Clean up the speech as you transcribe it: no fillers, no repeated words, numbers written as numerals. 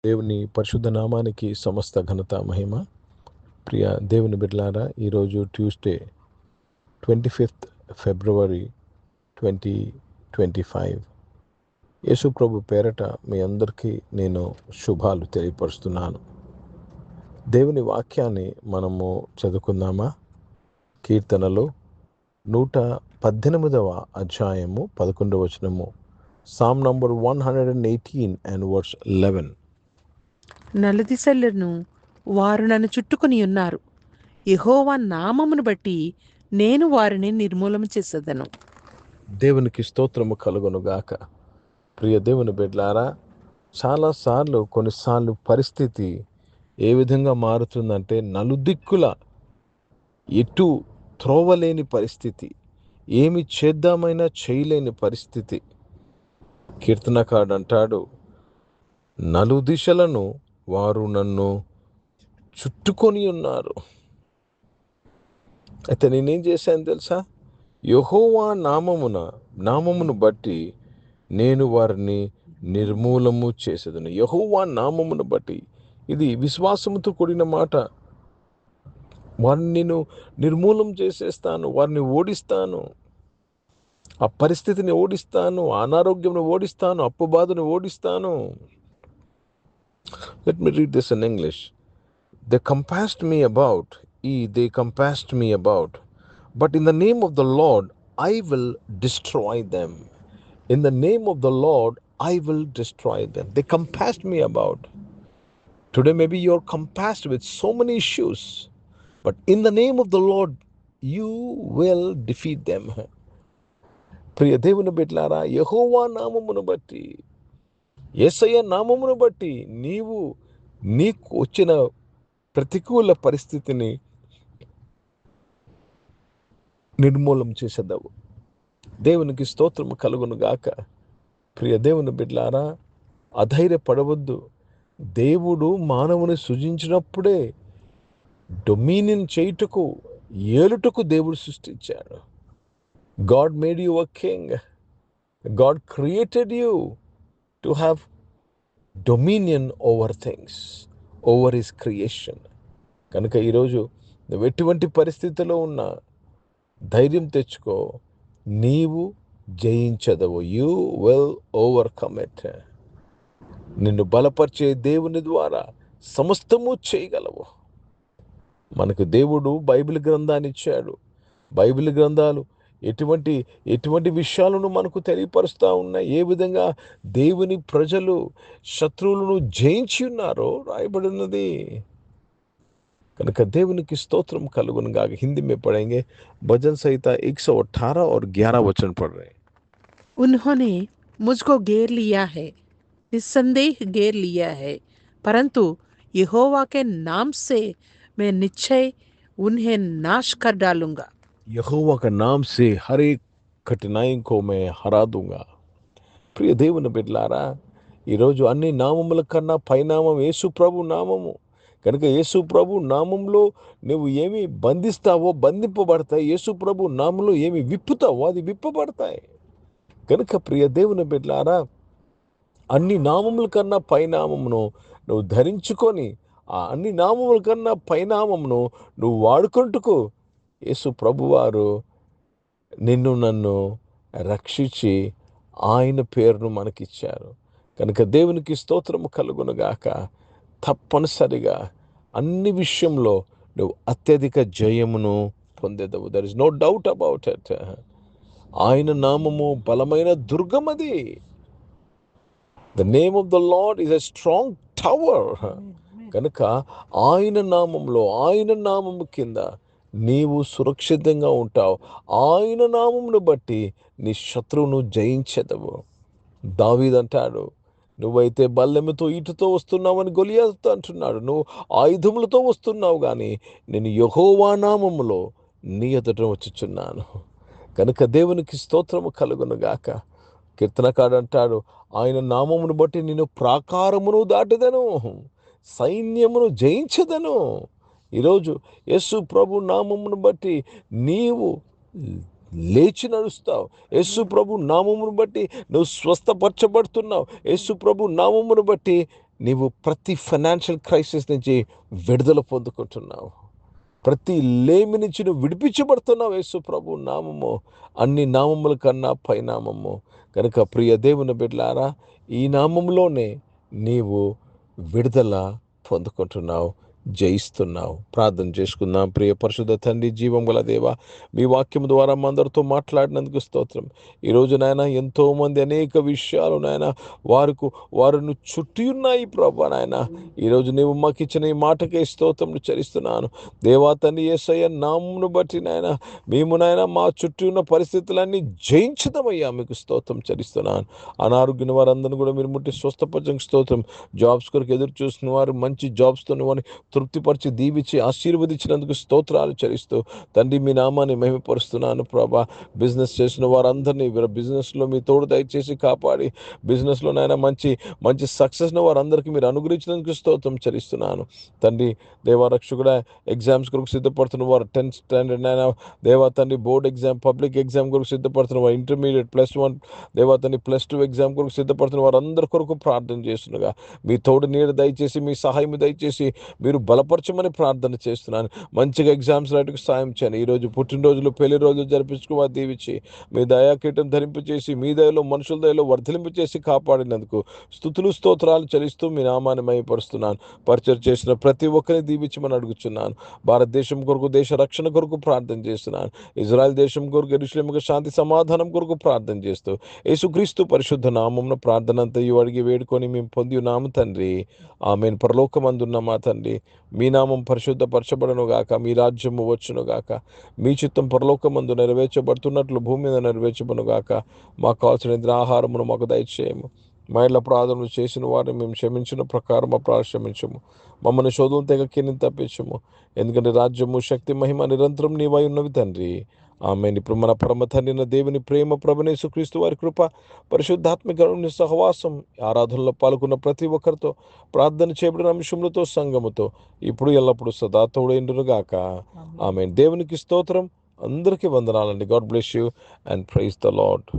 దేవుని పరిశుద్ధ నామానికి సమస్త ఘనత మహిమ. ప్రియ దేవుని బిడ్డలారా, ఈరోజు ట్యూస్డే 25th ఫిబ్రవరి 2025. యేసు ప్రభు పేరట మీ అందరికీ నేను శుభాలు తెలియపరుస్తున్నాను. దేవుని వాక్యాన్ని మనము చదువుకుందామా? కీర్తనలు 118వ అధ్యాయము 11వ వచనము, సామ్ నంబర్ 118 and verse 11. నలుదిశలను వారు నన్ను చుట్టుకుని ఉన్నారు. యెహోవా నామమును బట్టి నేను వారిని నిర్మూలన చేసేదను. దేవునికి స్తోత్రము కలుగునుగాక. ప్రియ దేవుని బిడ్డలారా, కొన్నిసార్లు పరిస్థితి ఏ విధంగా మారుతుందంటే, నలుదిక్కుల ఎటు త్రోవలేని పరిస్థితి, ఏమి చేద్దామైనా చేయలేని పరిస్థితి. కీర్తనకారుడు అంటాడు, నలుదిశలను వారు నన్ను చుట్టుకొని ఉన్నారు. అయితే నేనేం చేశాను తెలుసా? యెహోవా నామమును బట్టి నేను వారిని నిర్మూలము చేసేదను. యెహోవా నామమును బట్టి, ఇది విశ్వాసముతో కూడిన మాట. వారిని నేను నిర్మూలం చేసేస్తాను, వారిని ఓడిస్తాను, ఆ పరిస్థితిని ఓడిస్తాను, అనారోగ్యంను ఓడిస్తాను, అప్పు బాధను ఓడిస్తాను. Let me read this in English. They compassed me about, but in the name of the Lord I will destroy them. In the name of the Lord I will destroy them. They compassed me about. Today maybe you're compassed with so many issues, but in the name of the Lord you will defeat them. ప్రియ దేవుని బిడ్డలారా, యెహోవా నామమును బట్టి, యేసయ్య నామమును బట్టి నీకు వచ్చిన ప్రతికూల పరిస్థితిని నిర్మూలం చేసేదావు. దేవునికి స్తోత్రము కలుగును గాక. ప్రియ దేవుని బిడ్డలారా, అధైర్యపడవద్దు. దేవుడు మానవుని సృజించినప్పుడే డొమినియన్ చేయుటకు, ఏలుటకు దేవుడు సృష్టించాడు. God made you a king. God created you to have dominion over things, over his creation. కనుక ఈరోజు నువ్వు ఎటువంటి పరిస్థితిలో ఉన్నా ధైర్యం తెచ్చుకో, నీవు జయించదవు. You will overcome it. నిన్ను బలపరిచే దేవుని ద్వారా సమస్తము చేయగలవు. మనకు దేవుడు బైబిల్ గ్రంథాన్ని ఇచ్చాడు. బైబిల్ గ్రంథాలు ఎటువంటి విషయాలను మనకు తెలియపరుస్తూ ఉన్నాయి. ఏ విధంగా దేవుని ప్రజలు శత్రువులను జయించి ఉన్నారో రాయబడి ఉన్నది. కనుక దేవునికి స్తోత్రం కలుగునుగా. హిందీ में पढ़ेंगे भजन संहिता 118 और 11 वचन पढ़ रहे हैं. उन्होंने मुझको घेर लिया है, निस्संदेह घेर लिया है, परंतु यहोवा के नाम से मैं निश्चय उन्हें नाश कर डालूंगा. यहोवा का नाम से हर एक कठिनाई को मैं हरा दूंगा. ప్రియ దేవుని బిడ్డలారా, ఈరోజు అన్ని నామముల కన్నా పైనామం యేసు ప్రభు నామము. కనుక యేసు ప్రభు నామంలో నువ్వు ఏమి బంధిస్తావో బంధింపబడతాయి, యేసు ప్రభు నామంలో ఏమి విప్పుతావో అది విప్పబడతాయి. కనుక ప్రియ దేవుని బిడ్డలారా, అన్ని నామముల కన్నా పైనామమును నువ్వు ధరించుకొని, ఆ అన్ని నామముల కన్నా పైనామమును నువ్వు వాడుకుంటుకు యేసు ప్రభువారు నిన్ను నన్ను రక్షించి ఆయన పేరును మనకిచ్చారు. కనుక దేవునికి స్తోత్రము కలుగునుగాక. తప్పనిసరిగా అన్ని విషయంలో నువ్వు అత్యధిక జయమును పొందేదవు. There is no doubt about it. ఆయన నామము బలమైన దుర్గమది. The name of the Lord is a strong tower. కనుక ఆయన నామము కింద నీవు సురక్షితంగా ఉంటావు. ఆయన నామమును బట్టి నీ శత్రువును జయించెదవు. దావీదు అంటాడు, నువ్వైతే బల్లెముతో ఈటుతో వస్తున్నావని గొలియాతు అంటున్నాడు. నువ్వు ఆయుధములతో వస్తున్నావు, కానీ నేను యెహోవా నామములో నీ ఎదుట వచ్చుచున్నాను. కనుక దేవునికి స్తోత్రము కలుగునుగాక. కీర్తనకాడు అంటాడు, ఆయన నామమును బట్టి నేను ప్రాకారమును దాటెదను, సైన్యమును జయించెదను. ఈరోజు యేసు ప్రభు నామమును బట్టి నీవు లేచి నడుస్తావు. యేసు ప్రభు నామమును బట్టి నువ్వు స్వస్థపరచబడుతున్నావు. యేసు ప్రభు నామమును బట్టి నీవు ప్రతి ఫైనాన్షియల్ క్రైసిస్ నుంచి విడుదల పొందుకుంటున్నావు. ప్రతి లేమి నుంచి నువ్వు విడిపించబడుతున్నావు యేసు ప్రభు నామము అన్ని నామముల కన్నా పైనామము. కనుక ప్రియ దేవుని బిడ్డలారా, ఈ నామంలోనే నీవు విడుదల పొందుకుంటున్నావు, జయిస్తున్నావు. ప్రార్థన చేసుకుందాం. ప్రియ పరిశుద్ధ తండ్రి, జీవం గల దేవ, మీ వాక్యం ద్వారా మా అందరితో మాట్లాడినందుకు స్తోత్రం. ఈరోజు నాయన ఎంతోమంది అనేక విషయాలు నాయన వారిని చుట్టి ఉన్నాయి ప్రభా. నాయన ఈరోజు నీవు మాకు ఇచ్చిన ఈ మాటకే స్తోత్రం చెల్లిస్తున్నాను దేవా తండ్రి. యేసయ్య నామమును బట్టి నాయన మేము నాయన మా చుట్టూ ఉన్న పరిస్థితులన్నీ జయించదమయ్యా, మీకు స్తోత్రం చెల్లిస్తున్నాను. అనారోగ్యం వారందరినీ కూడా మీరు ముట్టి స్వస్థపరచడానికి స్తోత్రం. జాబ్స్ కొరకు ఎదురు చూసిన వారు మంచి జాబ్స్తో వారిని తృప్తిపరిచి దీవించి ఆశీర్వదించినందుకు స్తోత్రాలు చెల్లిస్తూ తండ్రి మీ నామాన్ని మహిమపరుస్తున్నాను ప్రభా. బిజినెస్ చేసిన వారందరినీ బిజినెస్లో మీ తోడు దయచేసి కాపాడి బిజినెస్లో నాయన మంచి సక్సెస్ను వారందరికీ మీరు అనుగ్రహించినందుకు స్తోత్రం చెల్లిస్తున్నాను తండ్రి. దేవారక్షకుడా, ఎగ్జామ్స్ కొరకు సిద్ధపడుతున్న వారు 10th స్టాండర్డ్ నాయన దేవా తండ్రి, బోర్డ్ ఎగ్జామ్, పబ్లిక్ ఎగ్జామ్ కొరకు సిద్ధపడుతున్న వారు, ఇంటర్మీడియట్ +1 దేవా తండ్రి, +2 ఎగ్జామ్ కొరకు సిద్ధపడుతున్న వారు అందరి కొరకు ప్రార్థన చేస్తుండగా మీ తోడు నీడ దయచేసి, మీ సహాయం దయచేసి మీరు బలపరచమని ప్రార్థన చేస్తున్నాను. మంచిగా ఎగ్జామ్స్ రాయడానికి సాయం చేయండి. ఈరోజు పుట్టినరోజులు, పెళ్లి రోజులు జరిపించుకుని దీవించి మీ దయాకీటం ధరింపచేసి, మీ దయలో మనుషుల దయలో వర్ధలింపచేసి కాపాడినందుకు స్తుతులు స్తోత్రాలు చెల్లిస్తూ మీ నామాన్ని మహిమపరుస్తున్నాను. పరిచయం చేసిన ప్రతి ఒక్కరిని దీవించమని అడుగుతున్నాను. భారతదేశం కొరకు, దేశ రక్షణ కొరకు ప్రార్థన చేస్తున్నాను. ఇజ్రాయెల్ దేశం కొరకు, యెరూషలేముకు శాంతి సమాధానం కొరకు ప్రార్థన చేస్తూ యేసుక్రీస్తు పరిశుద్ధ నామమున ప్రార్థన అంతయు అడిగి వేడుకొని మేము పొంది ఉన్నాము తండ్రి. ఆమేన్. పరలోకమందున్న మా తండ్రి, మీ నామం పరిశుద్ధపరచబడను గాక, మీ రాజ్యము వచ్చును గాక, మీ చిత్తం పరలోకమందు నెరవేర్చబడుతున్నట్లు భూమి మీద నెరవేర్చబడును గాక. మాకు కావాల్సిన ఆహారమును మాకు దయచేయము. మా ఇళ్ళ అపరాధములు చేసిన వారిని మేము క్షమించిన ప్రకారం అపరాధ క్షమించము. మమ్మల్ని శోధన తెగకిని తప్పించము. ఎందుకంటే రాజ్యము, శక్తి, మహిమ నిరంతరం నీవై ఉన్నవి తండ్రి. ఆమేన్. ఇప్పుడు మన పరమ తండ్రి దేవుని ప్రేమ, ప్రభువైన యేసుక్రీస్తు వారి కృప, పరిశుద్ధాత్మిక సహవాసం, ఆరాధనలో పాల్గొన్న ప్రతి ఒక్కరితో, ప్రార్థన చేయబడిన అంశములతో, సంఘముతో ఇప్పుడు ఎల్లప్పుడూ సదా తోడైండును గాక. ఆమేన్. దేవునికి స్తోత్రం. అందరికీ వందనాలండి. God bless you and praise the lord.